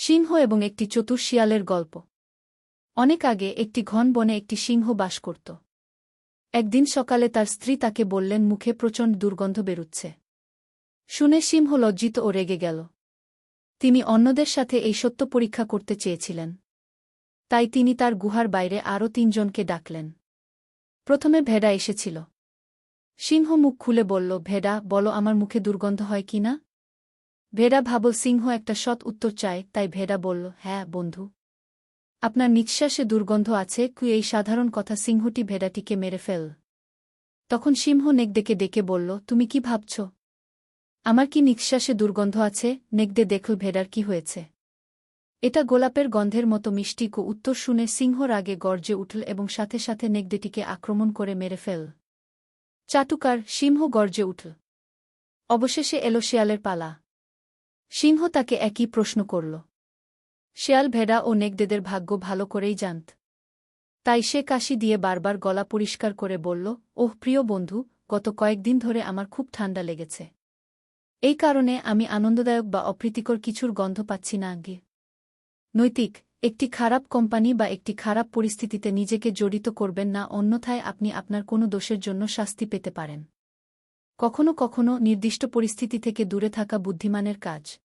সিংহ এবং একটি চতুর শিয়ালের গল্প। অনেক আগে একটি ঘন বনে একটি সিংহ বাস করত। একদিন সকালে তার স্ত্রী তাকে বললেন, মুখে প্রচণ্ড দুর্গন্ধ বেরুচ্ছে। শুনে সিংহ লজ্জিত ও রেগে গেল। তিনি অন্যদের সাথে এই সত্য পরীক্ষা করতে চেয়েছিলেন। তাই তিনি তার গুহার বাইরে আরও ৩ জনকে ডাকলেন। প্রথমে ভেড়া এসেছিল। সিংহ মুখ খুলে বলল, ভেড়া, বলো আমার মুখে দুর্গন্ধ হয় কি না? ভেড়া ভাবল সিংহ একটা সৎ উত্তর চায়, তাই ভেড়া বলল, হ্যাঁ বন্ধু, আপনার নিঃশ্বাসে দুর্গন্ধ আছে। এই সাধারণ কথা সিংহটি ভেড়াটিকে মেরে ফেল। তখন সিংহ নেকড়েকে ডেকে বলল, তুমি কি ভাবছ? আমার কি নিঃশ্বাসে দুর্গন্ধ আছে? নেকড়ে দেখল ভেড়ার কি হয়েছে। এটা গোলাপের গন্ধের মতো মিষ্টি। উত্তর শুনে সিংহ রাগে গর্জে উঠল এবং সাথে সাথে নেকড়েটিকে আক্রমণ করে মেরে ফেল। চাটুকার, সিংহ গর্জে উঠল। অবশেষে এলো শেয়ালের পালা। সিংহ তাকে একই প্রশ্ন করল। শেয়াল ভেড়া ও নেকড়েদের ভাগ্য ভালো করেই জানত। তাই সে কাশি দিয়ে বারবার গলা পরিষ্কার করে বলল, ওহ প্রিয় বন্ধু, গত কয়েকদিন ধরে আমার খুব ঠান্ডা লেগেছে। এই কারণে আমি আনন্দদায়ক বা অপ্রীতিকর কিছুর গন্ধ পাচ্ছি না। নৈতিক, একটি খারাপ কোম্পানি বা একটি খারাপ পরিস্থিতিতে নিজেকে জড়িত করবেন না, অন্যথায় আপনি আপনার কোনো দোষের জন্য শাস্তি পেতে পারেন। কখনো কখনো নির্দিষ্ট পরিস্থিতি থেকে দূরে থাকা বুদ্ধিমানের কাজ।